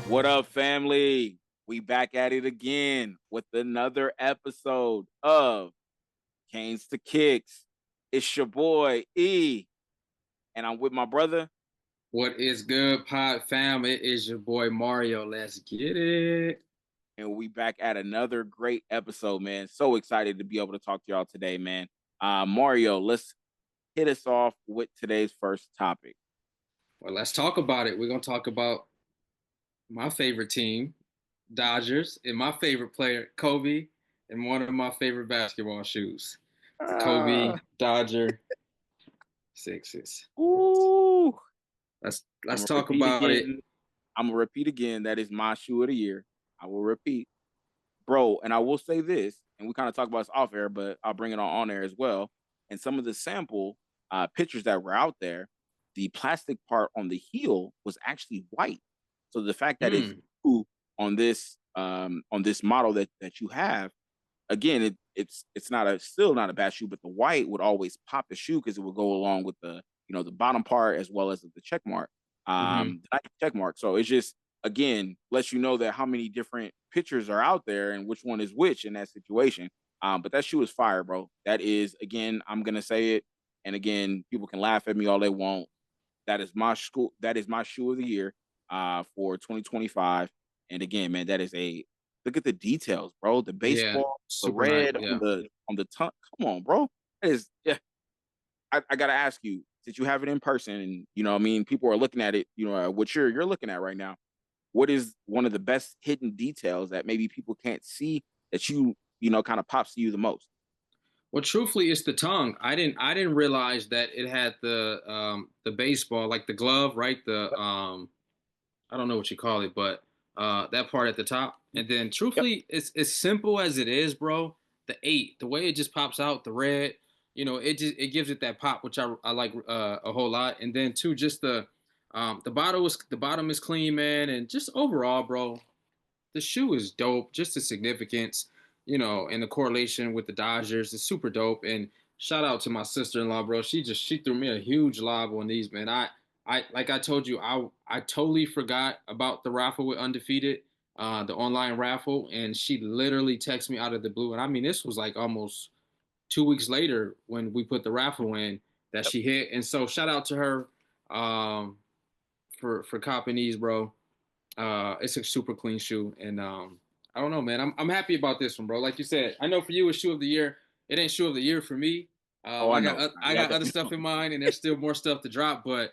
What up, family? We back at it again with another episode of Kanes2Kicks. It's your boy E, and I'm with my brother. What is good, Pod fam? It is your boy Mario. Let's get it. And we back at another great episode, man. So excited to be able to talk to y'all today, man. Mario, let's hit us off with today's first topic. Well, let's talk about it. We're gonna talk about my favorite team, Dodgers, and my favorite player, Kobe, and one of my favorite basketball shoes, the Kobe Uh, Dodger Sixes. ooh, I'm Let's gonna talk repeat about it. again. I'm gonna repeat again. That is my shoe of the year. I will repeat. Bro, and I will say this, and we kind of talk about this off air, but I'll bring it on air as well. And some of the sample pictures that were out there, the plastic part on the heel was actually white. So the fact that it's Hmm. blue on this model that you have, again, it's not a still not a bad shoe, but the white would always pop the shoe because it would go along with the bottom part as well as the check mark, Mm-hmm. the Nike check mark. So it's just again lets you know that how many different pictures are out there and which one is which in that situation. But that shoe is fire, bro. That is again, I'm gonna say it, and again, people can laugh at me all they want. That is my school. That is my shoe of the year for 2025. And again, man, that is a look at the details, bro. The Yeah, baseball, the super nice. red Yeah. on the tongue. Come on, bro. That is yeah. I gotta ask you, since you have it in person, and I mean, people are looking at it. What you're looking at right now. What is one of the best hidden details that maybe people can't see that kind of pops to you the most? Well, truthfully, it's the tongue. I didn't realize that it had the baseball, like the glove, right? I don't know what you call it, but that part at the top. And then, Yep. truthfully, it's as simple as it is, bro. The eight, the way it just pops out, the red, it gives it that pop, which I like a whole lot. And then too, just the bottom is clean, man, and just overall, bro, the shoe is dope. Just the significance, and the correlation with the Dodgers is super dope. And shout out to my sister-in-law, bro. She threw me a huge lob on these, man. I like I told you, I totally forgot about the raffle with Undefeated, the online raffle, and she literally texted me out of the blue. And I mean, this was like almost 2 weeks later when we put the raffle in that Yep. she hit. And so shout out to her um, for copping these, bro. It's a super clean shoe, and I don't know, man. I'm happy about this one, bro. Like you said, I know for you it's shoe of the year. It ain't shoe of the year for me. Oh, I I know. got I Yeah, I got got other you. stuff in mind, and there's still more stuff to drop. But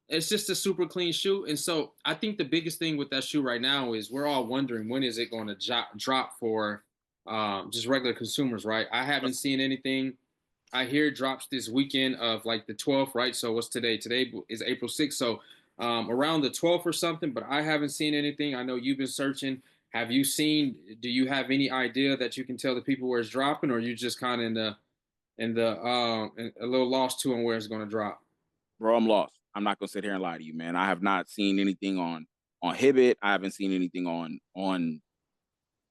it's just a super clean shoe, and so I think the biggest thing with that shoe right now is we're all wondering when is it going to drop for just regular consumers, right? I haven't seen anything. I hear it drops this weekend of like the 12th, right? So what's today? Today is April 6th. So around the 12th or something, but I haven't seen anything. I know you've been searching. Have you seen, do you have any idea that you can tell the people where it's dropping, or you just kind of in a little lost to on where it's going to drop? Bro, I'm lost. I'm not gonna sit here and lie to you, man. I have not seen anything on Hibbit. I haven't seen anything on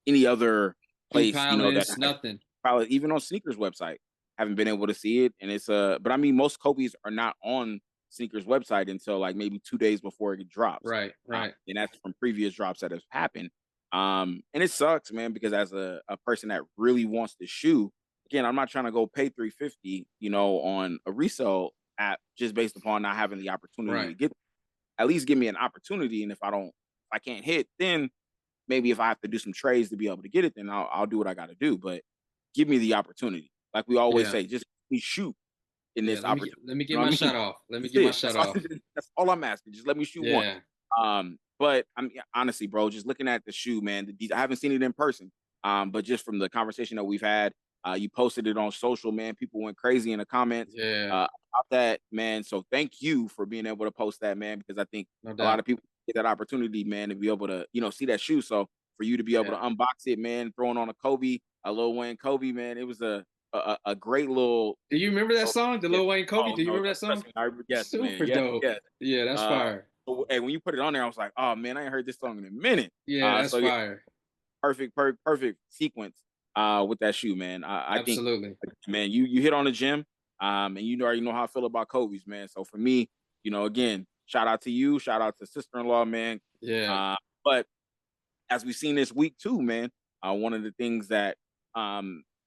any other Shoe place, that Palace, has nothing. probably even on sneakers website. Haven't been able to see it, and it's but I mean, most Kobe's are not on sneakers website until like maybe 2 days before it drops, Right, right. and that's from previous drops that have happened. And it sucks, man, because as a person that really wants the shoe, again, I'm not trying to go pay 350, on a resale app just based upon not having the opportunity Right. to get. At least give me an opportunity, and if I can't hit, then maybe if I have to do some trades to be able to get it, then I'll do what I got to do. But give me the opportunity, like we always Yeah. say, just let me shoot in Yeah. this opportunity. Let me You get know what my I mean? shot off. Let me That's get my it. shot off. That's all I'm asking. Just let me shoot once. Yeah. But I'm honestly, bro, just looking at the shoe, man. I haven't seen it in person, but just from the conversation that we've had, you posted it on social, man. People went crazy in the comments Yeah. about that, man. So thank you for being able to post that, man, because I think No a lot of doubt. people get that opportunity, man, to be able to, see that shoe. So for you to be able to Yeah. unbox it, man, throwing on a Lil Wayne Kobe, man, it was a great little. Do you remember that song, the Yeah. Lil Wayne Kobe? Oh Do you no, remember no, that song? trust me, yes, man, Super yes, dope. yes. Yeah, that's Uh, fire. and when you put it on there, I was like, oh man, I ain't heard this song in a minute. Yeah, that's So yeah, fire. perfect sequence with that shoe, man. I think, Absolutely. man, you hit on the gym, and you already know how I feel about Kobe's, man. So for me, again, shout out to you, shout out to sister-in-law, man. Yeah. But as we've seen this week too, man, one of the things that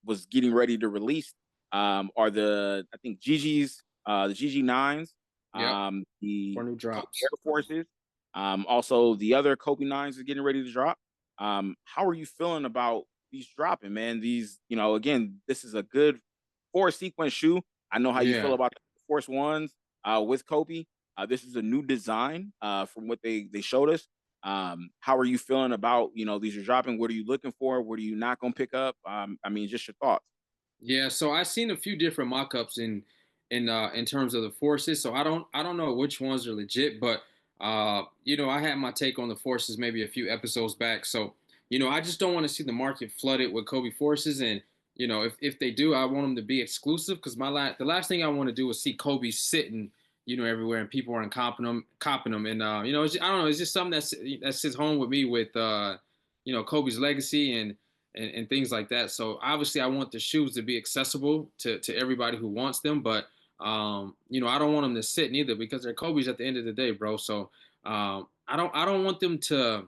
was getting ready to release are the I think Gigi's the GG9s, Yep. For the new Kobe drops. Air Forces, also the other Kobe 9s is getting ready to drop. How are you feeling about these dropping, man? These, again, this is a good four sequence shoe. I know how you feel Yeah. about the Force Ones with Kobe. This is a new design from what they showed us. How are you feeling about, these are dropping? What are you looking for? What are you not going to pick up? I mean, just your thoughts. Yeah, so I've seen a few different mock-ups in terms of the forces. So I don't know which ones are legit, but I had my take on the forces maybe a few episodes back. So, I just don't want to see the market flooded with Kobe forces. And, if they do, I want them to be exclusive because the last thing I want to do is see Kobe sitting, everywhere and people aren't copping them. And I don't know, it's just something that sits home with me with Kobe's legacy and things like that. So obviously, I want the shoes to be accessible to everybody who wants them, but I don't want them to sit neither because they're Kobe's at the end of the day, bro. So I don't want them to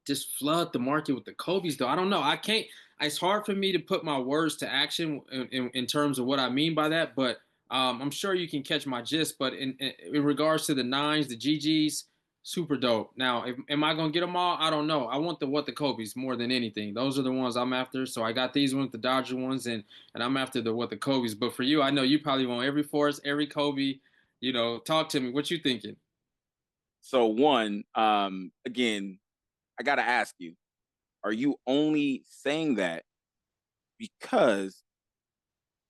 just flood the market with the Kobe's though. I don't know. I can't. It's hard for me to put my words to action in terms of what I mean by that, but I'm sure you can catch my gist. But in regards to the nines, the GGs, super dope. Now, am I gonna get them all? I don't know. I want the Kobe's more than anything. Those are the ones I'm after. So I got these ones, the Dodger ones, and I'm after the Kobe's. But for you, I know you probably want every Force, every Kobe. Talk to me. What you thinking? So one, again, I got to ask you, are you only saying that because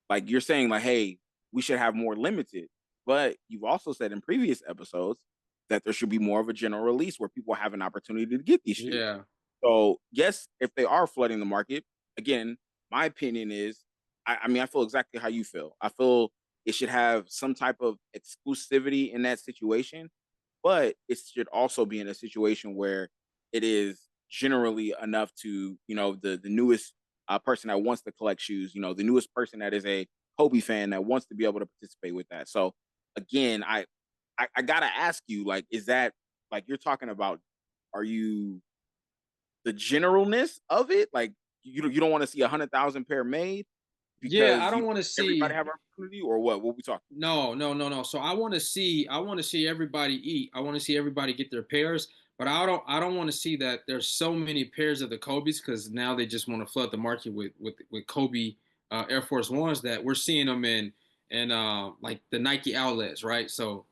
like you're saying like, hey, we should have more limited, but you've also said in previous episodes that there should be more of a general release where people have an opportunity to get these shoes. Yeah, So yes, if they are flooding the market, again, my opinion is, I mean, I feel exactly how you feel. I feel it should have some type of exclusivity in that situation, but it should also be in a situation where it is generally enough to, the newest person that wants to collect shoes, the newest person that is a Kobe fan that wants to be able to participate with that. So again, I gotta ask you, like, is that like you're talking about? Are you the generalness of it? Like you don't want to see 100,000 pair made yeah. I because don't want to everybody see. have opportunity, or what? What we talking? No, no, no, no. So I want to see everybody eat. I want to see everybody get their pairs, but I don't want to see that there's so many pairs of the Kobe's because now they just want to flood the market with Kobe Air Force Ones that we're seeing them in like the Nike outlets, right? So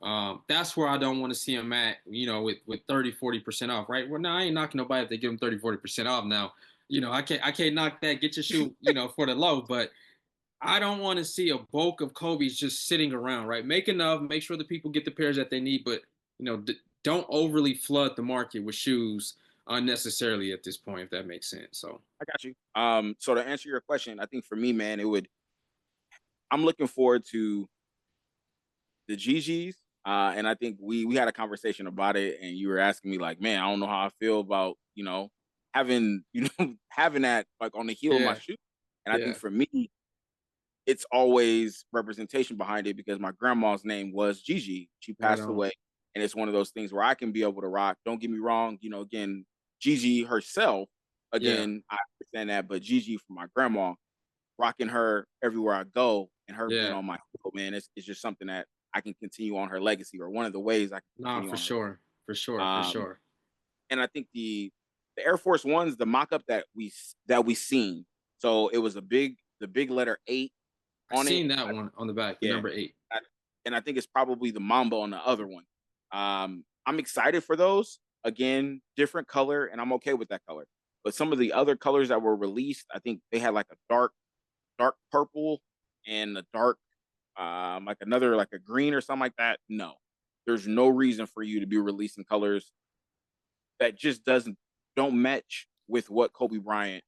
that's where I don't want to see them at, with 30, 40% off, right? Well, now I ain't knocking nobody if they give them 30, 40% off now. I can't knock that. Get your shoe, for the low, but I don't want to see a bulk of Kobe's just sitting around, right? Make enough, make sure the people get the pairs that they need, but don't overly flood the market with shoes unnecessarily at this point, if that makes sense. So I got you. So to answer your question, I think for me, man, it would. I'm looking forward to the GGs. And I think we had a conversation about it, and you were asking me like, man, I don't know how I feel about having having that like on the heel of my yeah, shoe. And I think yeah, for me, it's always representation behind it because my grandma's name was Gigi. She right passed on. away, and it's one of those things where I can be able to rock. Don't get me wrong, again, Gigi herself, Yeah, again, I understand that, but Gigi for my grandma, rocking her everywhere I go, and her being yeah, on my heel, man, it's just something that I can continue on her legacy, or one of the ways I can nah, continue for on her. sure, for sure, for Um, sure. and I think the Air Force Ones, the mock up that we seen, so it was the big letter 8 I on it. seen that one on the back, the Yeah. number 8. I- And I think it's probably the Mamba on the other one. I'm excited for those. Again, different color, and I'm okay with that color. But some of the other colors that were released, I think they had like a dark purple and a dark, like another, like a green or something like that. No, there's no reason for you to be releasing colors that just don't match with what Kobe Bryant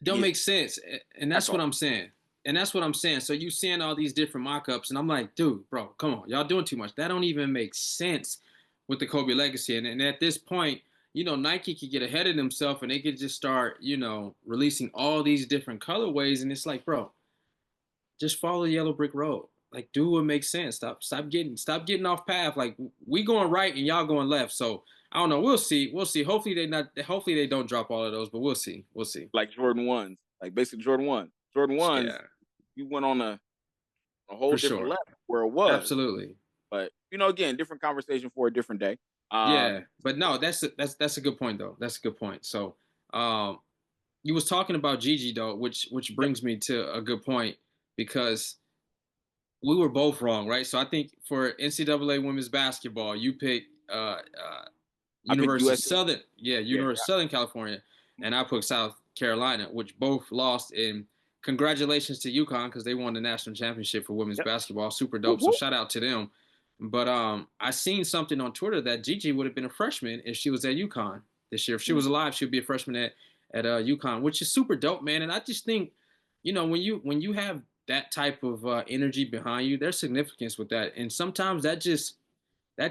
Don't is. make sense. And That's that's what all. I'm saying. And that's what I'm saying. So you seeing all these different mock-ups, and I'm like, dude, bro, come on. Y'all doing too much. That don't even make sense with the Kobe legacy. And at this point, Nike could get ahead of themselves and they could just start, releasing all these different colorways. And it's like, bro, just follow the yellow brick road. like do what makes sense. Stop getting off path. Like we going right and y'all going left. So I don't know. We'll see. We'll see. Hopefully they not. Hopefully they don't drop all of those. But we'll see. We'll see. like Jordan ones, like basically Jordan one. Jordan ones, Yeah, you went on a whole for different sure. level where it was. Absolutely. But again, different conversation for a different day. Yeah, Um, but no, that's a good point though. That's a good point. So, um, you was talking about Gigi though, which yep, brings me to a good point because we were both wrong, right? So I think for NCAA women's basketball, you picked I picked University of USA. Southern, yeah, Yeah, University of Southern California, and I put South Carolina, which both lost. And congratulations to UConn because they won the national championship for women's yep. basketball. Super Whoop, dope. So whoop. shout out to them. But I seen something on Twitter that Gigi would have been a freshman if she was at UConn this year. If she was alive, she'd be a freshman at UConn, which is super dope, man. And I just think, when you have that type of energy behind you, there's significance with that. And sometimes that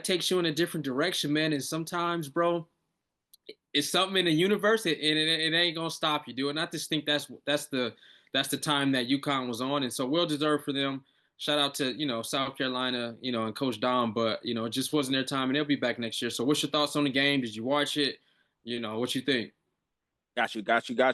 takes you in a different direction, man. And sometimes, bro, it's something in the universe, it ain't gonna stop you, dude. And I just think that's the time that UConn was on, and so well deserved for them. Shout out to South Carolina, and Coach Dom, but it just wasn't their time, and they'll be back next year. So, what's your thoughts on the game? Did you watch it? What you think? Got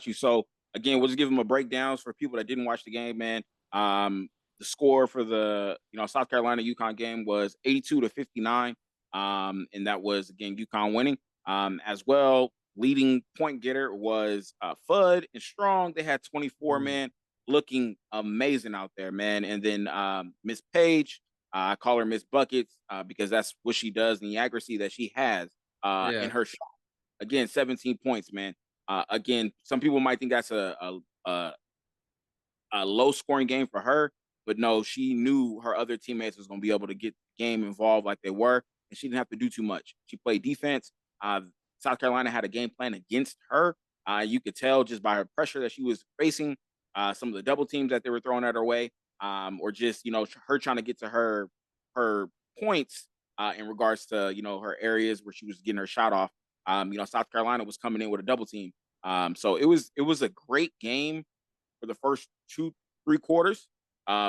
you. So again, we'll just give them a breakdowns for people that didn't watch the game, man. The score for the South Carolina UConn game was 82-59, and that was again UConn winning. As well, leading point getter was Fudd and Strong. They had 24, Mm, man, looking amazing out there, man. And then Miss Page, I call her Miss Buckets because that's what she does and the accuracy that she has in yeah, her shot. Again, 17 points, man. Again, some people might think that's a low scoring game for her, but no, she knew her other teammates was going to be able to get the game involved like they were, and she didn't have to do too much. She played defense. South Carolina had a game plan against her. You could tell just by her pressure that she was facing, some of the double teams that they were throwing at her way, or just her trying to get to her points in regards to her areas where she was getting her shot off. South Carolina was coming in with a double team. So it was a great game for the first 2-3 quarters.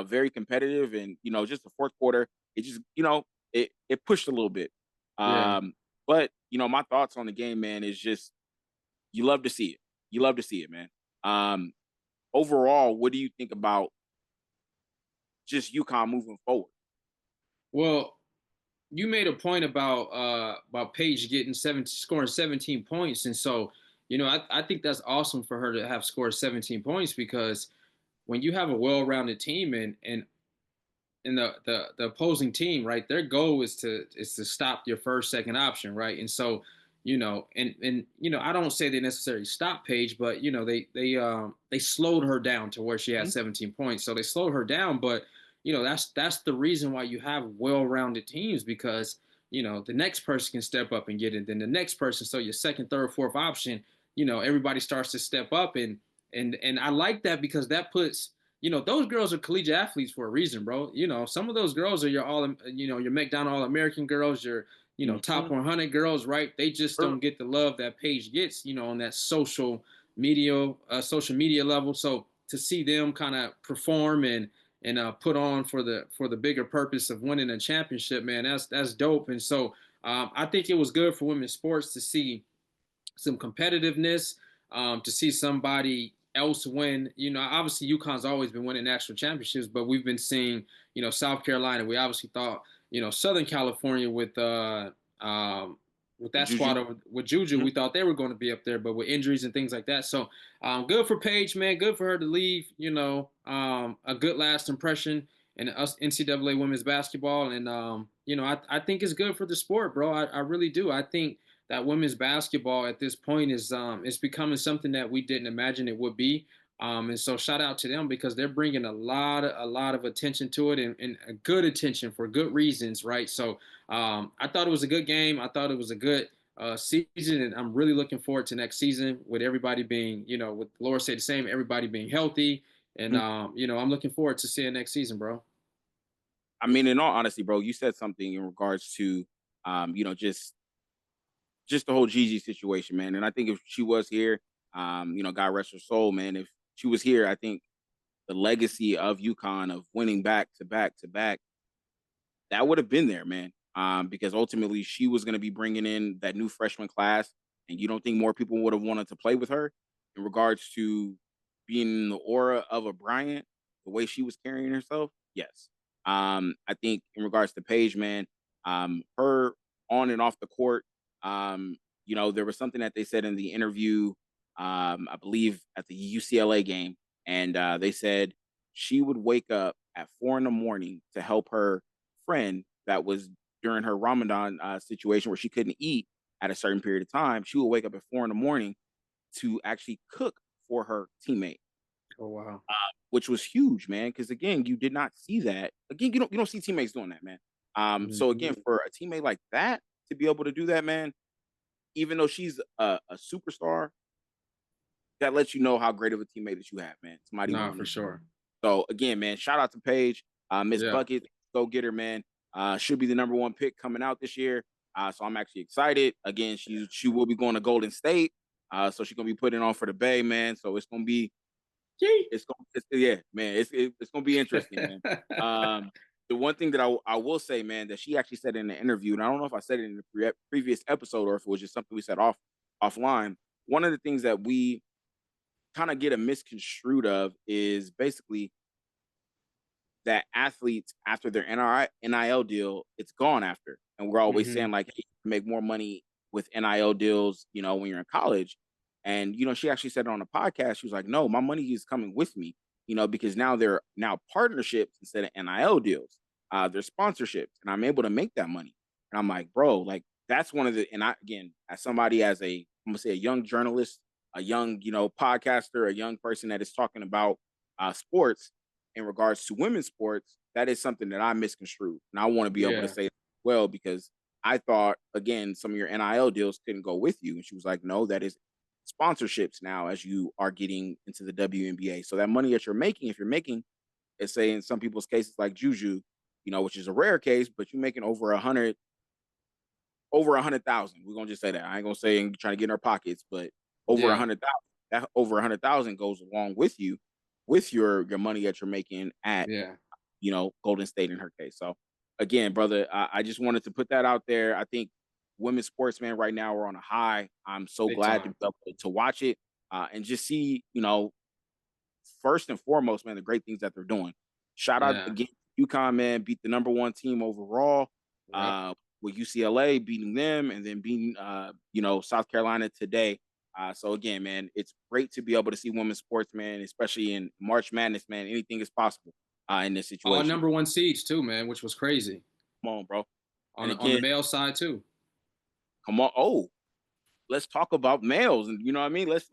Very competitive, and just the fourth quarter, it just it pushed a little bit. yeah. But my thoughts on the game, man, is just you love to see it. You love to see it, man. Um, Overall, what do you think about just UConn moving forward? Well, you made a point about Paige scoring 17 points, and so I think that's awesome for her to have scored 17 points because when you have a well-rounded team and the opposing team, right, their goal is to stop your first second option, right, and so I don't say they necessarily stopped Paige, but they slowed her down to where she had Mhm. 17 points, so they slowed her down, but that's the reason why you have well-rounded teams because the next person can step up and get it, then the next person, so your second, third, fourth option, everybody starts to step up and I like that because that puts those girls are collegiate athletes for a reason, bro. Some of those girls are your McDonald All-American girls, your top Mhm. 100 girls, right? They just Sure. don't get the love that Paige gets, on that social media level. So to see them kind of perform and put on for the bigger purpose of winning a championship, man, that's dope. And so I think it was good for women's sports to see some competitiveness, to see somebody else win. Obviously UConn's always been winning national championships, but we've been seeing, South Carolina. We obviously thought, Southern California with that Juju. squad with Juju, Mhm. we thought they were going to be up there, but with injuries and things like that. So good for Paige, man. Good for her to leave, a good last impression in us NCAA women's basketball. And, I think it's good for the sport, bro. I really do. I think that women's basketball at this point is becoming something that we didn't imagine it would be. And so shout out to them because they're bringing a lot of attention to it and a good attention for good reasons, right? So I thought it was a good game. I thought it was a good season, and I'm really looking forward to next season with everybody being, with Laura said the same, everybody being healthy, and Mhm. I'm looking forward to seeing next season, bro. I mean, in all honesty, bro, you said something in regards to, just the whole Gigi situation, man. And I think if she was here, God rest her soul, man. If she was here, I think the legacy of UConn of winning back to back to back, that would have been there, man. Because ultimately she was going to be bringing in that new freshman class, and you don't think more people would have wanted to play with her in regards to being in the aura of a Bryant, the way she was carrying herself? Yes. I think in regards to Paige, man, her on and off the court, there was something that they said in the interview, I believe at the UCLA game, and they said she would wake up at 4 in the morning to help her friend that was during her Ramadan situation where she couldn't eat at a certain period of time. She would wake up at 4 in the morning to actually cook for her teammate, Oh wow. which was huge, man. Because again, you did not see that. Again, you don't see teammates doing that, man. So Mhm. again, for a teammate like that to be able to do that, man, even though she's a superstar, that lets you know how great of a teammate that you have, man. Somebody Nah, willing for to. sure. So again, man, shout out to Paige, Miss Yeah. Bucket, go get her, man. Should be the number one pick coming out this year. So I'm actually excited. Again, she will be going to Golden State. So she's gonna be putting on for the Bay, man. So it's gonna be Yee. yeah, man. It's gonna be interesting, man. The one thing that I will say, man, that she actually said in the interview, and I don't know if I said it in the previous episode or if it was just something we said offline. One of the things that we kind of get a misconstrued of is basically that athletes after their NIL deal, it's gone after. And we're always saying Mhm. like, hey, you can make more money with NIL deals, when you're in college. And, she actually said it on a podcast. She was like, no, my money is coming with me, because now they're now partnerships instead of NIL deals. They're sponsorships and I'm able to make that money. And I'm like, bro, like that's one of the, and I, again, as somebody I'm gonna say a young journalist, a young, podcaster, a young person that is talking about sports, in regards to women's sports, that is something that I misconstrued. And I want to be able to Yeah. say well, because I thought, again, some of your NIL deals couldn't go with you. And she was like, no, that is sponsorships now as you are getting into the WNBA. So that money that you're making, if you're making, let's say in some people's cases like Juju, which is a rare case, but you're making over 100,000. We're gonna just say that. I ain't gonna say and trying to get in our pockets, but over a Yeah. hundred thousand. That over 100,000 goes along with you, with your money that you're making at Yeah. Golden State in her case. So again, brother, I just wanted to put that out there. I think women's sports, man, right now are on a high. I'm so Big glad to time. be able to watch it and just see, first and foremost, man, the great things that they're doing. Shout out Yeah. again, UConn, man, beat the number one team overall. Yep. With UCLA beating them and then beating, South Carolina today. So again, man, it's great to be able to see women's sports, man, especially in March Madness, man. Anything is possible in this All situation. number one seeds too, man, which was crazy Come on, bro. on And on the again, male side too. come on. Oh, let's talk about males, and you know what I mean. Let's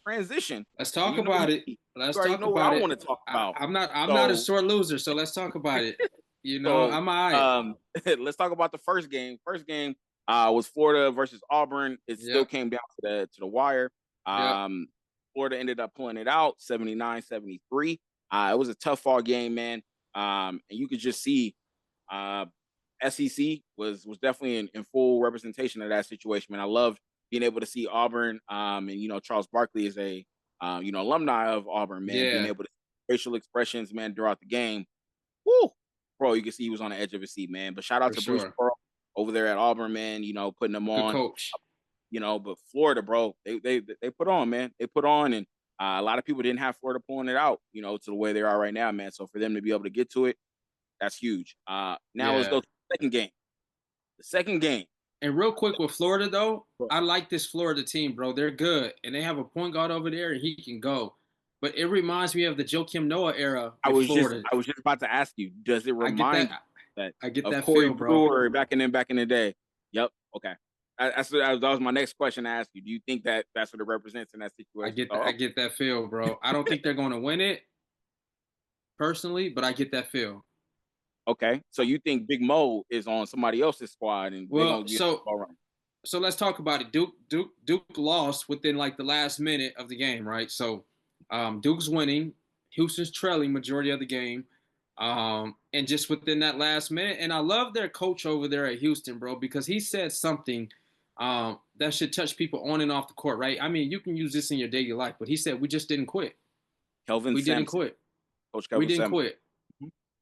transition. Let's And talk you know about me, it. you Let's already talk know what about I it. want to talk I, about. I'm not a So sore loser, so let's talk about it. So I'm all right. let's talk about the first game. First game was Florida versus Auburn. It still Yep. came down to the wire. Yep. Um, Florida ended up pulling it out 79-73. It was a tough fall game, man. And you could just see uh, SEC was definitely in full representation of that situation, man. I loved being able to see Auburn, and Charles Barkley is a alumni of Auburn, man. Being Yeah, able to see facial expressions, man, throughout the game. Woo, bro, you can see he was on the edge of his seat, man. But shout out for to Bruce sure. Pearl over there at Auburn, man. Putting them Good on. coach. But Florida, bro, they put on, man. They put on, and a lot of people didn't have Florida pulling it out, to the way they are right now, man. So for them to be able to get to it, that's huge. Now let's go Yeah. to the second game. The second game. And real quick with Florida though, Bro, I like this Florida team, bro. They're good, and they have a point guard over there, and he can go. But it reminds me of the Joakim Noah era I with was just Florida. I was just about to ask you, does it I get remind you that. that I get of that Corey feel, bro. Brewer back in the day? Yep. Okay. That was my next question to ask you. Do you think that that's what it represents in that I situation? get that. So I get that feel, bro. I don't think they're going to win it personally, but I get that feel. okay. So you think Big Mo is on somebody else's squad and they're Well, gonna get so all right. so let's talk about it. Duke lost within like the last minute of the game, right? So Duke's winning, Houston's trailing majority of the game, and just within that last minute. And I love their coach over there at Houston, bro, because he said something that should touch people on and off the court, right? I mean, you can use this in your daily life, but he said we just didn't quit. Kelvin We didn't Sampson. quit. Coach We Kelvin didn't Samuel. quit.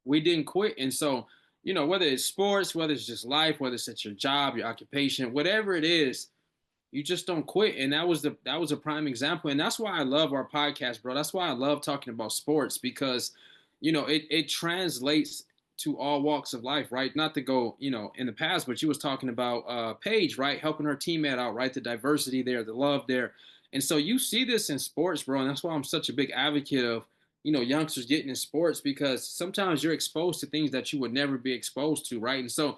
We didn't quit. And so, whether it's sports, whether it's just life, whether it's at your job, your occupation, whatever it is, you just don't quit. And that was a prime example. And that's why I love our podcast, bro. That's why I love talking about sports, because it translates to all walks of life, right? Not to go in the past, but you was talking about Paige, right? Helping her teammate out, right? The diversity there, the love there. And so you see this in sports, bro. And that's why I'm such a big advocate of youngsters getting in sports, because sometimes you're exposed to things that you would never be exposed to, right? And so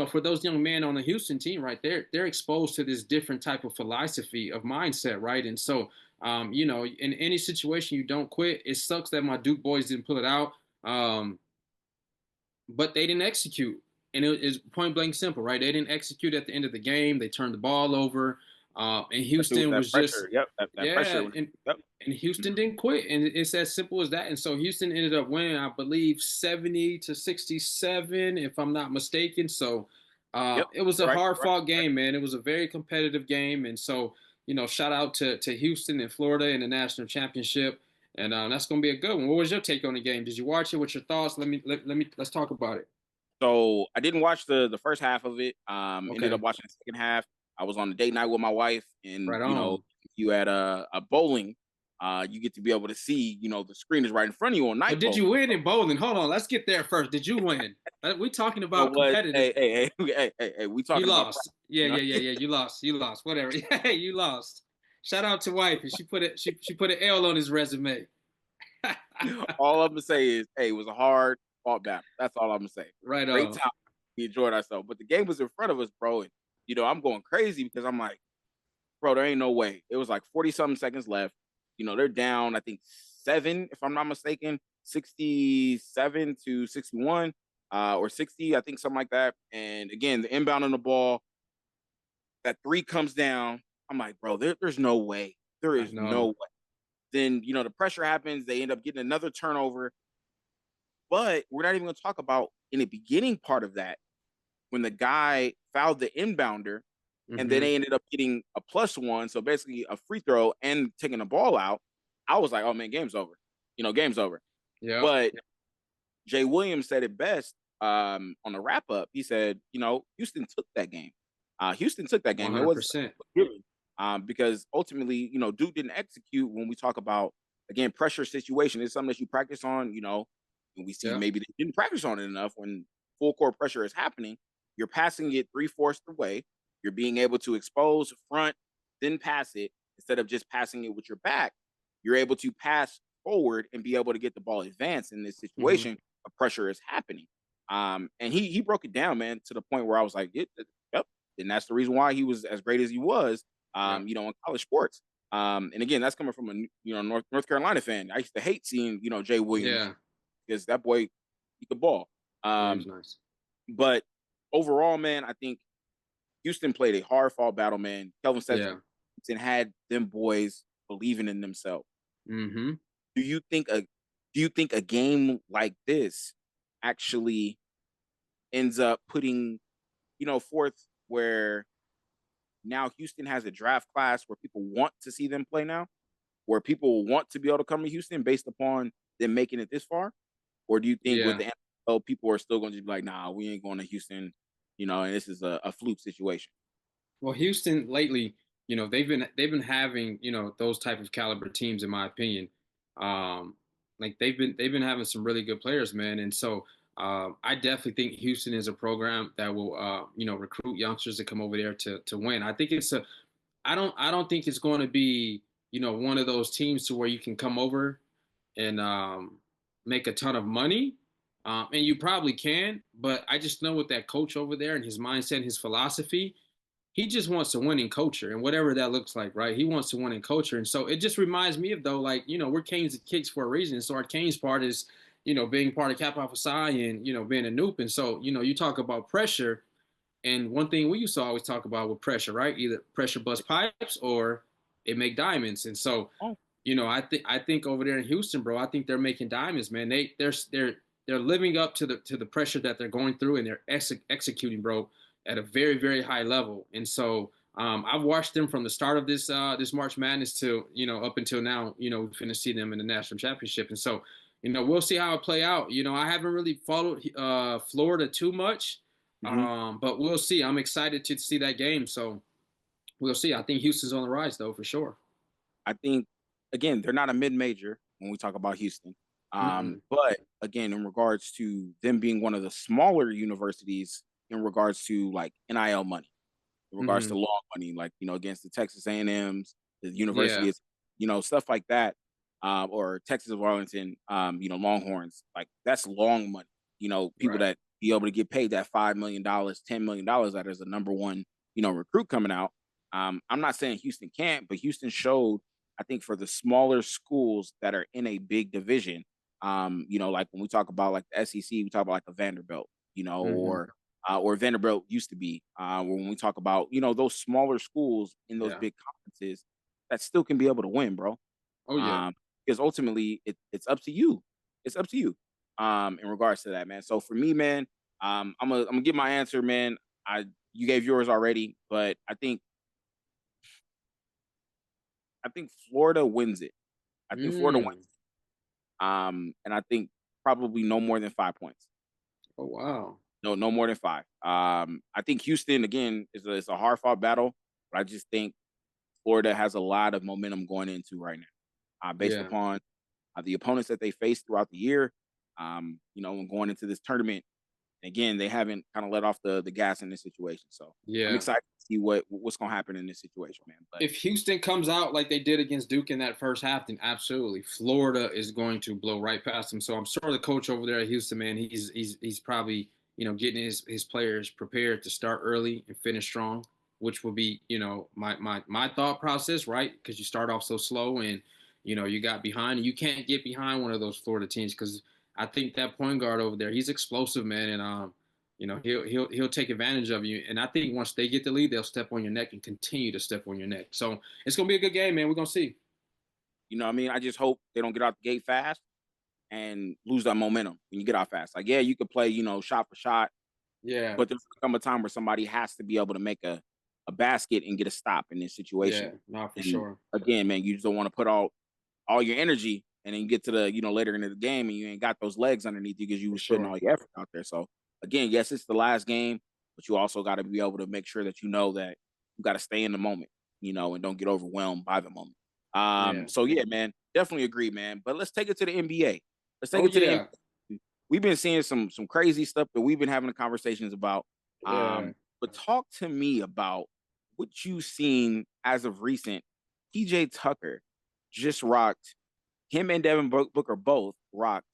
for those young men on the Houston team, right, they're exposed to this different type of philosophy of mindset, right? And so, in any situation, you don't quit. It sucks that my Duke boys didn't pull it out, but they didn't execute, and it is point blank simple, right? They didn't execute at the end of the game. They turned the ball over, and Especially with Houston that was just, pressure. Yep, that yeah, pressure. and Yep. Houston didn't quit, and it's as simple as that. And so Houston ended up winning, I believe, 70-67, if I'm not mistaken. So Yep. it was a You're right. hard You're right. fought game, man. It was a very competitive game, and so shout out to Houston and Florida in the national championship, and that's going to be a good one. What was your take on the game? Did you watch it? What's your thoughts? Let's talk about it. So I didn't watch the first half of it. Ended up Okay, watching the second half. I was on a date night with my wife, and right on. if you at a bowling, you get to be able to see, the screen is right in front of you on But night did you bowling. win in bowling? Hold on, let's get there first. Did you win? We're talking So about what? competitive. Hey, we You talking about lost. Yeah, pride, yeah, yeah, yeah. You lost. You lost. Whatever. Yeah, you lost. Shout out to wife, and she put an L on his resume. all I'm gonna say is, hey, it was a hard fought battle. That's all I'm gonna say. Right Great on. time. We enjoyed ourselves, but the game was in front of us, bro. And I'm going crazy because I'm like, bro, there ain't no way. It was like 40 something seconds left. They're down, I think 7, if I'm not mistaken, 67-61, or 60, I think something like that. And again, the inbound on the ball, that three comes down. I'm like, bro, there's no way. There I is no know. way. Then, the pressure happens. They end up getting another turnover. But we're not even going to talk about in the beginning part of that when the guy fouled the inbounder and then Mm-hmm. they ended up getting a +1. So basically a free throw and taking the ball out. I was like, oh man, game's over. Game's over. Yep. But Jay Williams said it best on the wrap up. He said, Houston took that game. Houston took that game. It was 100%. given because ultimately, Duke didn't execute when we talk about, again, pressure situation. It's something that you practice on, and we see Yep. maybe they didn't practice on it enough when full court pressure is happening. You're passing it 3/4 the way. You're being able to expose front, then pass it instead of just passing it with your back. You're able to pass forward and be able to get the ball advanced in this Mm-hmm. situation. Pressure is happening. And he broke it down, man, to the point where I was like, yep. And that's the reason why he was as great as he was, Yep. in college sports. And again, that's coming from a North Carolina fan. I used to hate seeing Jay Williams Yeah. because that boy he could ball. Yeah, he was Um, nice. but overall, man, I think Houston played a hard fought battle, man. Kelvin Yeah. Stetson had them boys believing in themselves. Mm-hmm. Do you think a game like this actually ends up putting, forth where now Houston has a draft class where people want to see them play now, where people want to be able to come to Houston based upon them making it this far? Or do you think with Yeah. the NFL, people are still going to be like, nah, we ain't going to Houston, and this is a fluke situation? Well, Houston lately, they've been having, those type of caliber teams, in my opinion. Um, like they've been having some really good players, man. And so I definitely think Houston is a program that will recruit youngsters to come over there to win. I don't think it's going to be, one of those teams to where you can come over and make a ton of money. And you probably can, but I just know with that coach over there and his mindset and his philosophy, he just wants to win in culture and whatever that looks like, right? He wants to win in culture. And so it just reminds me of, though, like, we're Kanes2Kicks for a reason. So our Kanes part is, being part of Kappa Alpha Psi and, being a noob. And so, you talk about pressure. And one thing we used to always talk about with pressure, right? Either pressure bust pipes or it make diamonds. And so, Oh, I think over there in Houston, bro, I think they're making diamonds, man. They're living up to the pressure that they're going through, and they're executing, bro, at a very, very high level. And so I've watched them from the start of this March Madness to up until now. We finna see them in the national championship, and so we'll see how it play out. I haven't really followed Florida too much, Hmm. but we'll see. I'm excited to see that game, so we'll see. I think Houston's on the rise though, for sure. I think again they're not a mid major when we talk about Houston, Mm-mm. but again in regards to them being one of the smaller universities in regards to like NIL money, in regards to Mm-hmm. long money, like against the Texas A&Ms, the University Yeah. is stuff like that, or Texas of Arlington, Longhorns, like that's long money. People Right. that be able to get paid that $5 million, $10 million that is the number one recruit coming out. I'm not saying Houston can't, but Houston showed, I think, for the smaller schools that are in a big division. Like when we talk about like the SEC, we talk about like a Vanderbilt, Mm-hmm. or Vanderbilt used to be. When we talk about those smaller schools in those Yeah. big conferences, that still can be able to win, bro. Oh yeah. Um, because ultimately it's up to you. It's up to you. In regards to that, man. So for me, man, I'm gonna give my answer, man. You gave yours already, but I think Florida wins it. I think Florida wins. Mm. And I think probably no more than 5 points. Oh wow. No more than five. I think Houston again is a hard fought battle, but I just think Florida has a lot of momentum going into right now, based Yeah. upon the opponents that they faced throughout the year. When going into this tournament, again, they haven't kind of let off the gas in this situation. So I'm Yeah. excited to see what's going to happen in this situation, man. But If Houston comes out like they did against Duke in that first half, then absolutely Florida is going to blow right past them. So I'm sure the coach over there at Houston, man, he's probably getting his players prepared to start early and finish strong, which will be my thought process, right? Because you start off so slow and you got behind, and you can't get behind one of those Florida teams because I think that point guard over there, he's explosive, man, and he'll take advantage of you. And I think once they get the lead, they'll step on your neck and continue to step on your neck. So it's gonna be a good game, man. We're gonna see. what I mean, I just hope they don't get out the gate fast and lose that momentum when you get out fast. Like, yeah, you could play, shot for shot, Yeah, but there's gonna come a time where somebody has to be able to make a basket and get a stop in this yeah, situation. no, for And sure, again, man, you just don't want to put all your energy and then you get to the later into the game and you ain't got those legs underneath you because you for was putting sure. all your effort out there. So again, yes, it's the last game, but you also got to be able to make sure that that you got to stay in the moment, and don't get overwhelmed by the moment. Yeah. So yeah, man, definitely agree, man. But let's take it to the NBA. Let's take Oh it to the yeah, NBA. We've been seeing some crazy stuff that we've been having conversations about. yeah, But talk to me about what you've seen as of recent. PJ Tucker just rocked, him and Devin Booker both rocked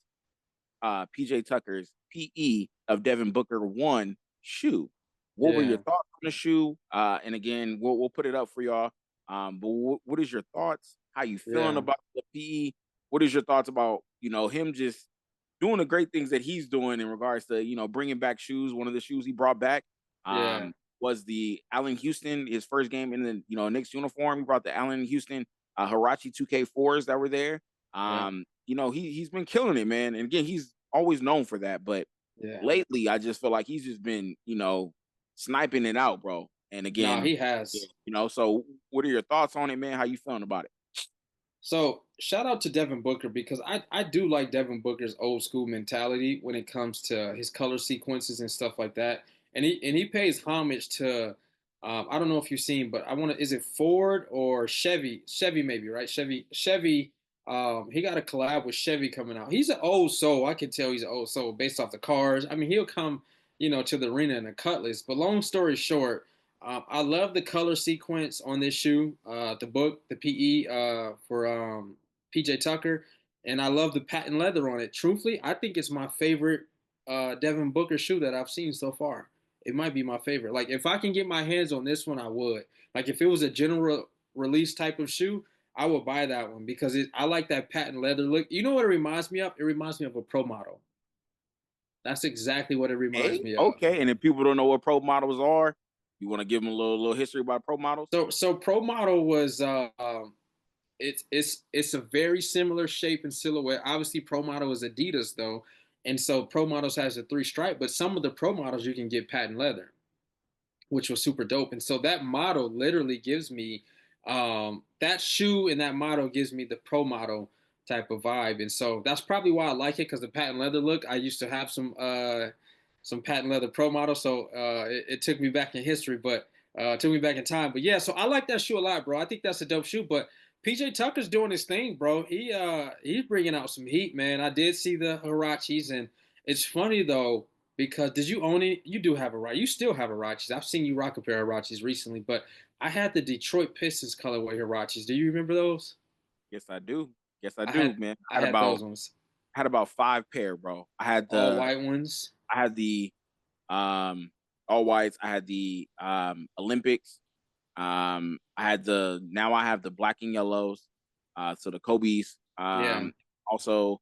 PJ Tucker's PE of Devin Booker one shoe. What were your yeah, thoughts on the shoe? And again, we'll put it up for y'all. But what is your thoughts? How you feeling yeah, about the PE? What is your thoughts about him just doing the great things that he's doing in regards to bringing back shoes? One of the shoes he brought back yeah, was the Allen Houston, his first game in the Knicks uniform. He brought the Allen Houston Hirachi 2K4s that were there. yeah, He's been killing it, man. And again, he's always known for that. But yeah. lately, I just feel like he's just been, sniping it out, bro. And No, again, he yeah, has. so what are your thoughts on it, man? How you feeling about it? So shout out to Devin Booker because I do like Devin Booker's old school mentality when it comes to his color sequences and stuff like that. And he pays homage to I don't know if you've seen, but I want to, is it Ford or Chevy? Chevy maybe, right? Chevy. He got a collab with Chevy coming out. He's an old soul. I can tell he's an old soul based off the cars. I mean, he'll come, to the arena in a Cutlass. But long story short, I love the color sequence on this shoe, the PE for PJ Tucker, and I love the patent leather on it. Truthfully, I think it's my favorite Devin Booker shoe that I've seen so far. It might be my favorite. Like if I can get my hands on this one, I would. Like if it was a general release type of shoe, I would buy that one because I like that patent leather look. You know what it reminds me of? It reminds me of a pro model. That's exactly what it reminds Hey, me of. okay. And if people don't know what pro models are, you want to give them a little history about pro models? So pro model was it's a very similar shape and silhouette. Obviously, Pro Model is Adidas though, and so Pro Models has a three stripe. But some of the Pro Models you can get patent leather, which was super dope. And so that model literally gives me that shoe and that model gives me the Pro Model type of vibe. And so that's probably why I like it, because the patent leather look. I used to have some patent leather pro models, so it took me back in history, but took me back in time. But yeah, so I like that shoe a lot, bro. I think that's a dope shoe. But PJ Tucker's doing his thing, bro. He's bringing out some heat, man. I did see the Hirachis, and it's funny though, because did you own it? You do have a You still have Hirachis. I've seen you rock a pair of Hirachis recently, but I had the Detroit Pistons colorway Hirachis. Do you remember those? Yes, I do. Yes, I I do, had man. I had those ones, I had about 5 pair, bro. all white ones. I had the all whites. I had the Olympics. I have the black and yellows. So the Kobe's. Yeah, Also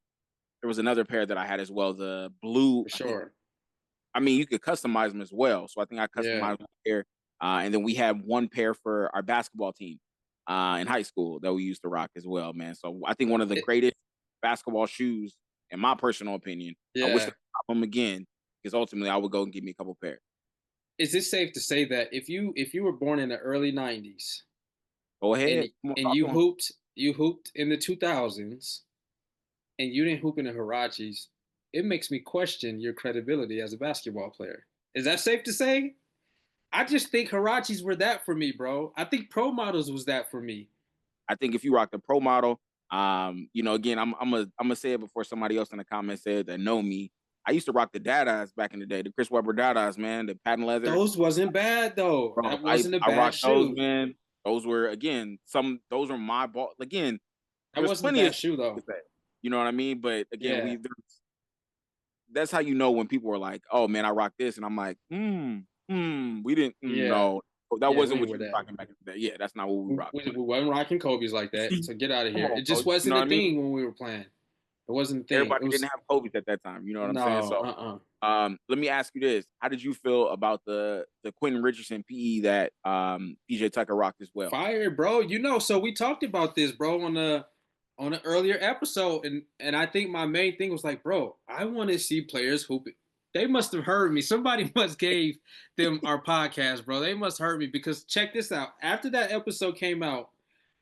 there was another pair that I had as well. The blue, for I think. sure. I mean, you could customize them as well. So I think I Yeah. customized one pair. And then we had one pair for our basketball team in high school that we used to rock as well, man. So I think one of the It, greatest basketball shoes, in my personal opinion. I wish they yeah. could pop them again because ultimately I would go and give me a couple pairs. Is it safe to say that if you were born in the early '90s Go and ahead. Come on, and talk to you them. hooped in the 2000s and you didn't hoop in the Hirachis, it makes me question your credibility as a basketball player. Is that safe to say? I just think Hirachis were that for me, bro. I think Pro Models was that for me. I think if you rock the pro model, again, I'm gonna say it before somebody else in the comments said that know me. I used to rock the Dadas back in the day, the Chris Webber Dadas, man, the patent leather. Those wasn't bad though. Bro, That wasn't a I bad rocked those, shoe. man. Those were again those were my ball. Again, That there's wasn't a plenty of bad shit shoe to though. say. You know what I mean? But again, Yeah. that's how you know when people are like, "Oh man, I rock this," and I'm like, we didn't, Yeah. no, that Yeah, we wasn't ain't what with you was that. rocking back in the day. Yeah, that's not what we rocked. We wasn't rocking Kobe's like that. So get out of Come here. on, It bro. just You know wasn't what a I mean? thing when we were playing. It wasn't a thing. It Everybody was didn't have Kobe's at that time. You know what I'm saying? no, So, let me ask you this: how did you feel about the Quentin Richardson PE that PJ Tucker rocked as well? fire, bro. So we talked about this, bro, on an earlier episode, and I think my main thing was like, bro, I want to see players hoop. They must have heard me. Somebody must gave them our podcast, bro. They must heard me, because check this out. After that episode came out,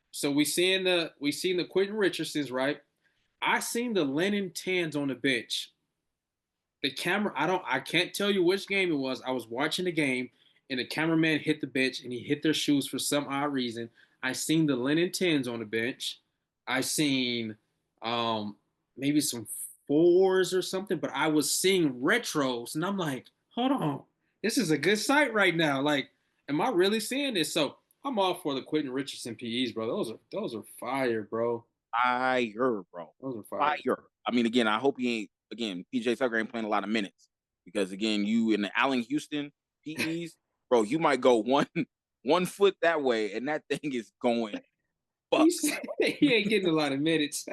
so we seen the Quentin Richardsons, right? I seen the Lennon Tans on the bench. The camera, I can't tell you which game it was. I was watching the game and the cameraman hit the bench and he hit their shoes for some odd reason. I seen the Lennon Tens on the bench. I seen um maybe some fours or something, but I was seeing retros and I'm like, hold on, this is a good sight right now. Like, am I really seeing this? So I'm all for the Quentin Richardson PEs, bro. Those are fire, bro. Fire, bro. Those are fire. Fire. I mean, again, I hope he ain't again, PJ Tucker ain't playing a lot of minutes. Because again, you in the Allen Houston PEs, bro, you might go one foot that way, and that thing is going fuck. He ain't getting a lot of minutes.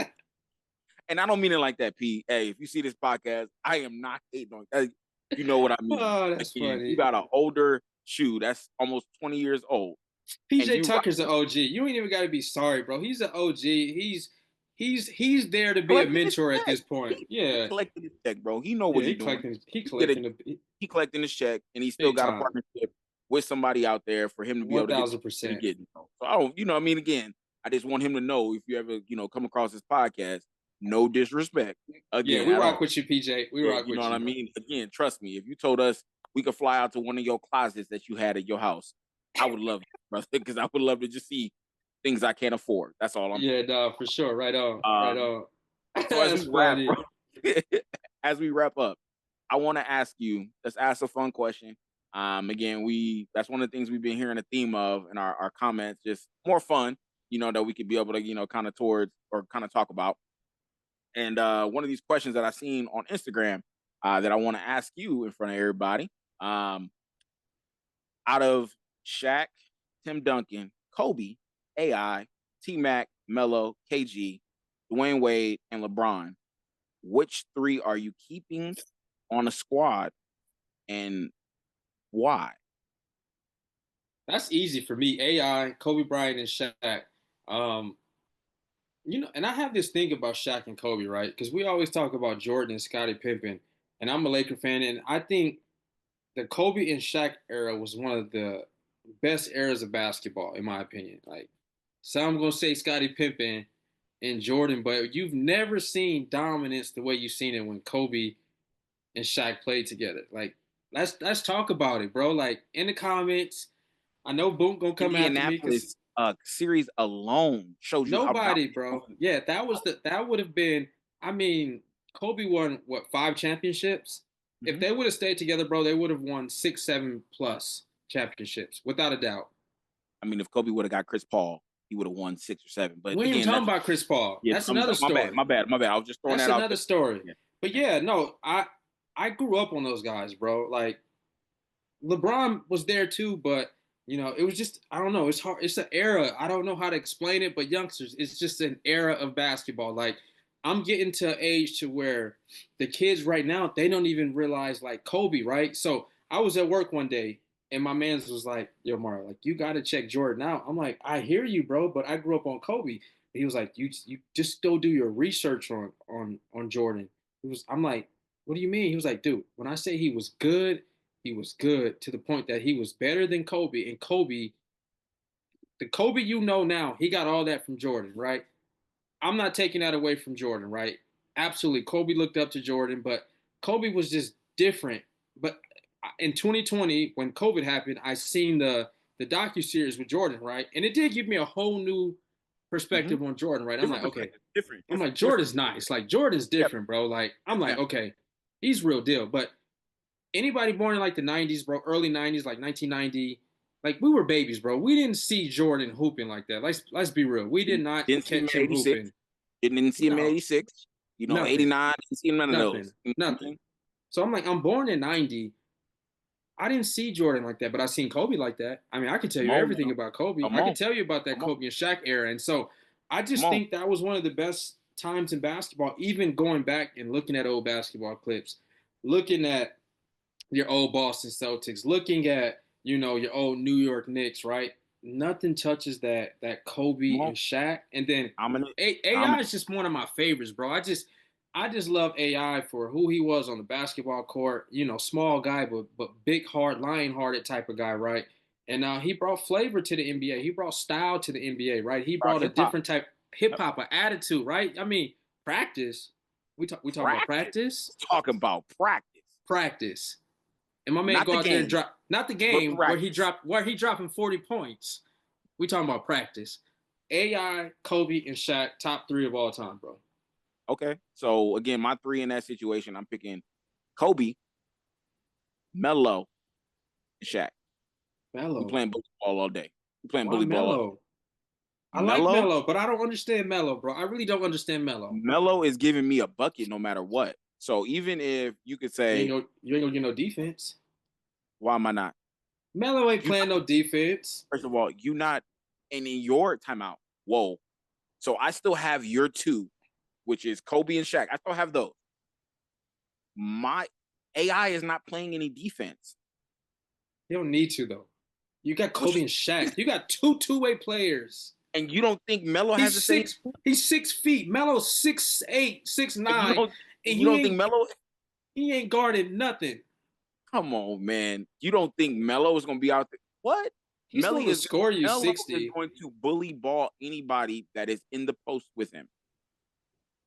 And I don't mean it like that, P. Hey, if you see this podcast, I am not hating on you know what I mean. Oh, that's Again, you funny. got an older shoe that's almost 20 years old, and PJ you rock Tucker's an OG. You ain't even got to be sorry, bro. He's an OG. He's there to be a collecting his mentor at check. this point. He Yeah, collecting his check, bro. He know yeah. what He he doing. collecting. He He did it. collecting the He collecting his check, and he still big got a time. partnership with somebody out there for him to be able One to get thousand that he percent. getting. So I don't, I mean, again, I just want him to know if you ever, come across this podcast, no disrespect Yeah, again we at rock all. with you, PJ. We Yeah, rock you know with what I you. mean? Again, trust me, if you told us we could fly out to one of your closets that you had at your house, I would love it, brother, because I would love to just see things I can't afford. That's all I'm Yeah, no, for sure. Right on. Right saying. on. So as we That's wrap, funny. bro, as we wrap up, I want to ask you, let's ask a fun question. Again, that's one of the things we've been hearing a theme of in our comments, just more fun, that we could be able to, kind of towards or kind of talk about. And one of these questions that I seen on Instagram that I want to ask you in front of everybody, um, out of Shaq, Tim Duncan, Kobe, AI, T Mac, Melo, KG, Dwayne Wade, and LeBron, which three are you keeping on a squad and why? That's easy for me. AI, Kobe Bryant, and Shaq. Um, and I have this thing about Shaq and Kobe, right? Because we always talk about Jordan and Scottie Pippen, and I'm a Laker fan, and I think the Kobe and Shaq era was one of the best eras of basketball, in my opinion. Like, some gonna say Scottie Pippen, and Jordan, but you've never seen dominance the way you've seen it when Kobe and Shaq played together. Like, let's talk about it, bro. Like in the comments, I know Boom gonna come after me because Indianapolis series alone shows you how nobody, dominant bro. Kobe. Yeah, that would have been. I mean, Kobe won what 5 championships? If Mm-hmm. they would have stayed together, bro, they would have won 6, 7 plus championships without a doubt. I mean, if Kobe would have got Chris Paul, he would have won 6 or 7. But We ain't even again, talking that's about Chris Paul. yeah. That's another My bad, story. my bad, my bad. I was just throwing That's that out another there. story. Yeah, But yeah. yeah, no, I grew up on those guys, bro. Like LeBron was there too, but it was just I don't know. It's hard. It's an era. I don't know how to explain it, but youngsters, it's just an era of basketball. Like I'm getting to an age to where the kids right now they don't even realize like Kobe, right? So I was at work one day and my man's was like, "Yo, Mario, like you got to check Jordan out." I'm like, "I hear you, bro, but I grew up on Kobe." And he was like, "You just go do your research on Jordan." I'm like, "What do you mean?" He was like, "Dude, when I say he was good to the point that he was better than Kobe. And Kobe, the Kobe you know now, he got all that from Jordan, right? I'm not taking that away from Jordan, right? Absolutely. Kobe looked up to Jordan, but Kobe was just different. But in 2020, when COVID happened, I seen the docu-series with Jordan, right? And it did give me a whole new Mm-hmm. perspective on Jordan, right? I'm Different like, okay. perspective. Different, I'm like, different, different. Jordan's nice. Like Jordan's Yeah, different, bro. Like, I'm like, yeah. okay, he's real deal. But anybody born in like the 90s, bro, early 90s, like 1990, like we were babies, bro. We didn't see Jordan hooping like that. Let's be real. We did not Didn't see him catch in him '86. hooping. Didn't see him in No, '86. nothing, '89. Didn't see him none of nothing, those. You know what I'm nothing. saying? So I'm like, I'm born in 90. I didn't see Jordan like that, but I seen Kobe like that. I mean, I could tell Come you on, everything now. about Kobe. Come I could on. tell you about that Come on. Kobe and Shaq era. And so I Come just on. think that was one of the best times in basketball, even going back and looking at old basketball clips, looking at your old Boston Celtics, looking at your old New York Knicks, right? Nothing touches that Come Kobe on. and Shaq. And then Dominant. AI Dominant. is just one of my favorites, bro. I just love AI for who he was on the basketball court. Small guy, but big heart, lion hearted type of guy, right? And he brought flavor to the NBA. He brought style to the NBA, right? He brought a Hip hop. different type hip Yep. hop, an attitude, right? I mean, practice. We talk about Practice. practice, Talking about practice. practice. And my man Not go the out there and game, drop not the but game practice. where he dropping 40 points. We talking about practice. AI, Kobe, and Shaq, top 3 of all time, bro. Okay. So again, my 3 in that situation, I'm picking Kobe, Melo, and Shaq. We Melo. playing bully ball all day. We playing Why bully ball all day. Melo? I like Melo, Melo, but I don't understand Melo, bro. I really don't understand Melo. Melo is giving me a bucket no matter what. So even if you could say, You ain't gonna get no defense. why am I not? Melo ain't You playing no defense. first of all, you not and in your timeout. Whoa. So I still have your 2, which is Kobe and Shaq. I still have those. My AI is not playing any defense. You don't need to though. You got What Kobe and Shaq. You got two-way players. and you don't think Melo has the same? He's 6 feet. Melo's 6'8", And 6'9", and you don't think Melo? he ain't guarded nothing. Come on, man. You don't think Melo is going to be out there? What? He's going to score you Melo is 60. going to bully ball anybody that is in the post with him.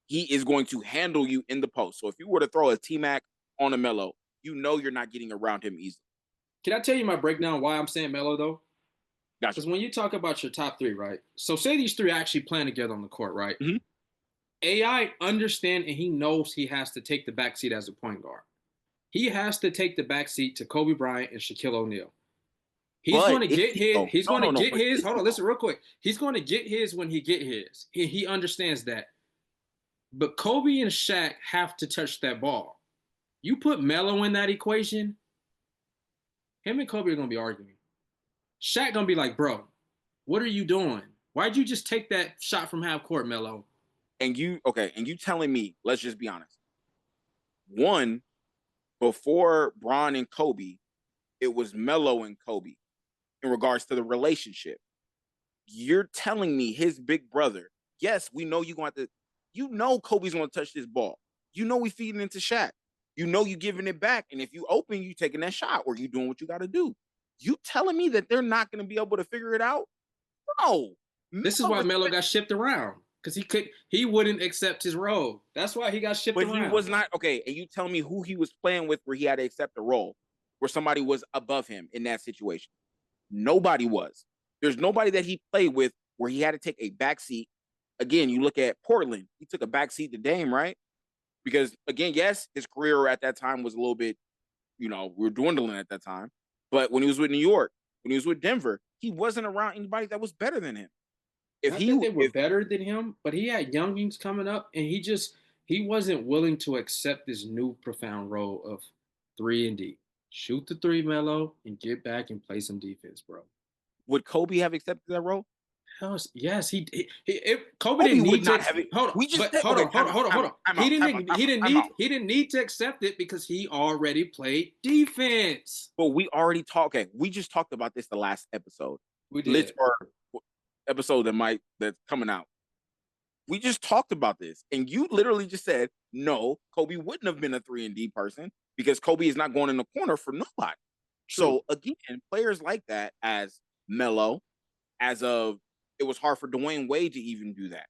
He is going to handle you in the post. So if you were to throw a T-Mac on a Melo, you know you're not getting around him easily. Can I tell you my breakdown why I'm saying Melo though? Gotcha. Because when you talk about your top 3, right? So say these 3 actually playing together on the court, right? Mm-hmm. AI understand and he knows he has to take the backseat as a point guard. He has to take the backseat to Kobe Bryant and Shaquille O'Neal. He's going But to get his. He's going to no. get his. Hold on, listen real quick. He's going to get his when he get his. He understands that. But Kobe and Shaq have to touch that ball. You put Melo in that equation, him and Kobe are going to be arguing. Shaq going to be like, bro, what are you doing? Why'd you just take that shot from half court, Melo? And you telling me, let's just be honest. One, before Bron and Kobe, it was Melo and Kobe in regards to the relationship. You're telling me his big brother, yes, we know you're going to, Kobe's going to touch this ball. You know we feeding into Shaq. You know you giving it back. And if you open, you taking that shot or you doing what you got to do. You telling me that they're not going to be able to figure it out? No. This is why Melo got shipped around. because he wouldn't accept his role. That's why he got shipped But he around. was not okay. And you tell me who he was playing with where he had to accept a role where somebody was above him in that situation. Nobody was. There's nobody that he played with where he had to take a back seat. Again, you look at Portland, he took a back seat to Dame, right? Because again, yes, his career at that time was a little bit, we were dwindling at that time. But when he was with New York, when he was with Denver, he wasn't around anybody that was better than him. If Not he that they were if better than him, but he had youngings coming up, and he wasn't willing to accept this new profound role of 3 and D. Shoot the three, Melo, and get back and play some defense, bro. would Kobe have accepted that role? Yes, Kobe Kobe didn't would need to not have it. hold on, We just but said, okay, time out, hold time on. out, time out, time out, time out, time out. He didn't need to accept it because he already played defense. But we already talked. Okay, we just talked about this the last episode. We Let's did. or episode that's coming out. We just talked about this, and you literally just said no. Kobe wouldn't have been a 3 and D person because Kobe is not going in the corner for nobody. True. So again, players like that, as Melo, as of it was hard for Dwayne Wade to even do that.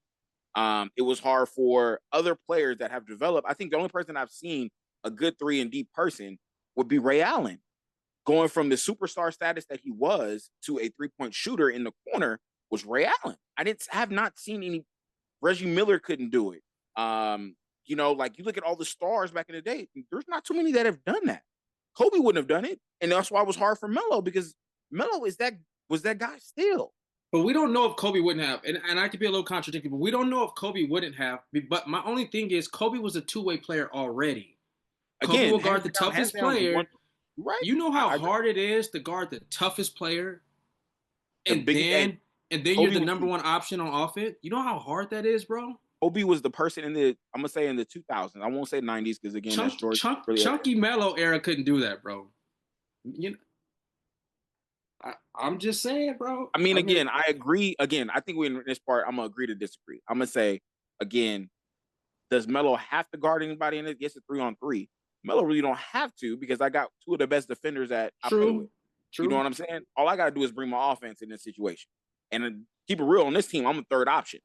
It was hard for other players that have developed. I think the only person I've seen a good 3 and D person would be Ray Allen, going from the superstar status that he was to a 3-point shooter in the corner was Ray Allen. I have not seen any. Reggie Miller couldn't do it. Like you look at all the stars back in the day, there's not too many that have done that. Kobe wouldn't have done it, and that's why it was hard for Melo because Melo was that guy still. But we don't know if Kobe wouldn't have, and I could be a little contradictory, but we don't know if Kobe wouldn't have. But my only thing is, Kobe was a two-way player already. Kobe Again, will guard the hands toughest down, player. right? You know how hard it is to guard the toughest player, The and biggest then you're Kobe the was number one option on offense. You know how hard that is, bro. Kobe was the person I'm gonna say in the 2000s. I won't say 90s because again, that's George. Chunky Mellow era couldn't do that, bro. You know, I'm just saying, bro. I mean, again, I agree. Again, I think we're in this part. I'm gonna agree to disagree. I'm gonna say again, does Melo have to guard anybody in it? Yes, a 3-on-3. Melo really don't have to because I got two of the best defenders that I play with. True. You know what I'm saying? All I gotta do is bring my offense in this situation. And keep it real on this team, I'm a third option.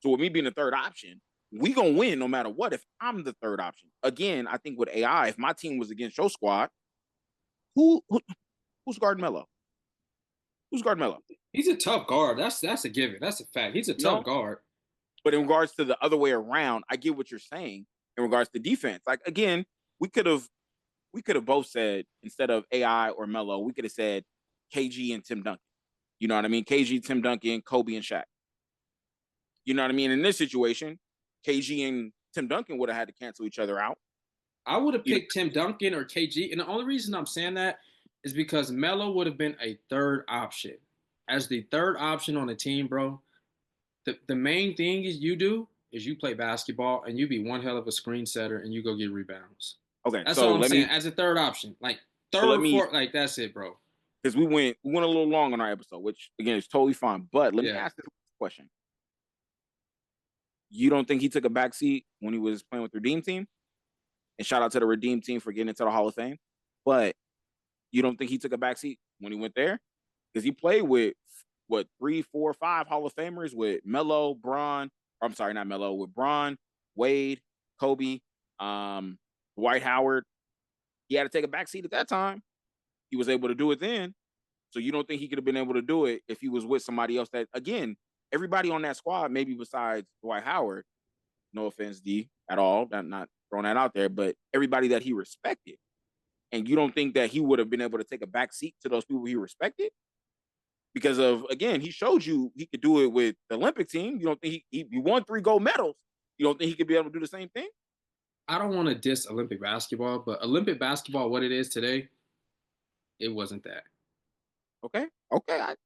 So with me being the third option, we gonna win no matter what if I'm the third option. Again, I think with AI, if my team was against your squad, who's guarding Melo? Who's guarding Melo? He's a tough guard. That's a given. That's a fact. He's a tough guard. But in regards to the other way around, I get what you're saying in regards to defense. Like again, we could have both said instead of AI or Melo, we could have said KG and Tim Duncan. You know what I mean? KG, Tim Duncan, Kobe, and Shaq. You know what I mean? In this situation, KG and Tim Duncan would have had to cancel each other out. I would have picked Tim Duncan or KG. And the only reason I'm saying that is because Melo would have been a third option. As the third option on the team, bro, the main thing is you play basketball and you be one hell of a screen setter and you go get rebounds. Okay, that's all I'm saying. As a third option, like fourth, like that's it, bro. Because we went a little long on our episode, which again is totally fine. But let me ask this question: you don't think he took a backseat when he was playing with the Redeem Team? And shout out to the Redeem Team for getting into the Hall of Fame. But you don't think he took a backseat when he went there? Because he played with 3, 4, 5 Hall of Famers with Melo, Bron. I'm sorry, not Melo, with Bron, Wade, Kobe, Dwight Howard. He had to take a backseat at that time. He was able to do it then. So you don't think he could have been able to do it if he was with somebody else that, again, everybody on that squad, maybe besides Dwight Howard, no offense, D, at all, not throwing that out there, but everybody that he respected. And you don't think that he would have been able to take a back seat to those people he respected? Because of, again, he showed you he could do it with the Olympic team. You don't think he won 3 gold medals. You don't think he could be able to do the same thing? I don't want to diss Olympic basketball, but Olympic basketball, what it is today, it wasn't that. Okay.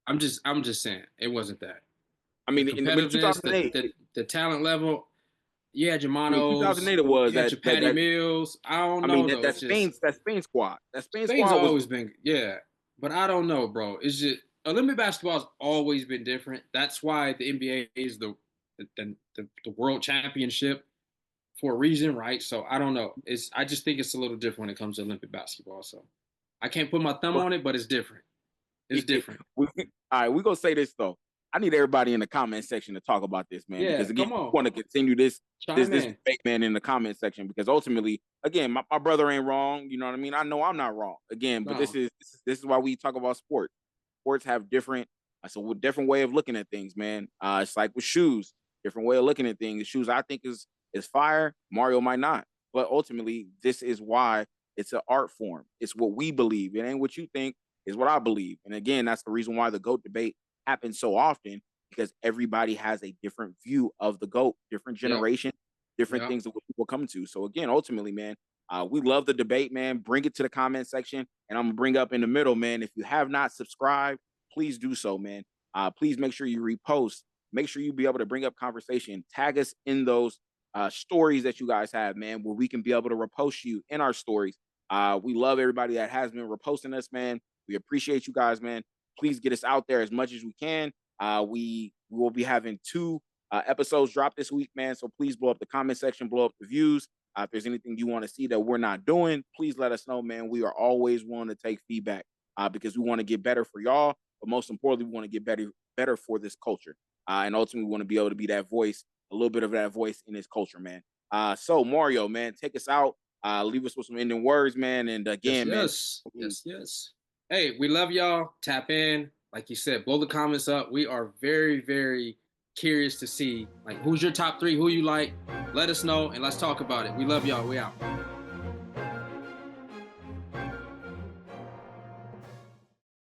I'm just saying it wasn't that. I mean, in 2008, the talent level, Germanos. 2008 it was that Patty Mills. I don't know. That Spain squad. That Spain Spain's squad always been but I don't know, bro. It's just Olympic basketball's always been different. That's why the NBA is the world championship for a reason, right? So I don't know. I just think it's a little different when it comes to Olympic basketball. So I can't put my thumb on it, but it's different. It's different. All right, we're gonna say this though. I need everybody in the comment section to talk about this, man, Yeah, because again, come we on, want to continue this chime in. debate, man, in the comment section, because ultimately, again, my brother ain't wrong. You know what I mean? I know I'm not wrong again, but No, this is why we talk about sports. Sports have different, so a different way of looking at things, man. It's like with shoes, different way of looking at things. Shoes I think is fire. Mario might not, but ultimately, this is why it's an art form. It's what we believe. It ain't what you think. Is what I believe. And again, that's the reason why the GOAT debate happens so often, because everybody has a different view of the GOAT, different yep, generation, different yep. things that people come to. So again, ultimately, man, we love the debate, man. Bring it to the comment section, and I'm gonna bring up in the middle, man. If you have not subscribed, please do so, man. Please make sure you repost. Make sure you be able to bring up conversation. Tag us in those stories that you guys have, man, where we can be able to repost you in our stories. We love everybody that has been reposting us, man. We appreciate you guys, man. Please get us out there as much as we can. We will be having 2 episodes drop this week, man. So please blow up the comment section, blow up the views. If there's anything you want to see that we're not doing, please let us know, man. We are always willing to take feedback because we want to get better for y'all, but most importantly, we want to get better for this culture. And ultimately, we want to be able to be that voice, a little bit of that voice in this culture, man. So Mario, man, take us out. Leave us with some ending words, man. And Yes, again, man, yes, yes, yes. Hey, we love y'all. Tap in, like you said, blow the comments up. We are very, very curious to see like who's your top 3, who you like. Let us know and let's talk about it. We love y'all. We out.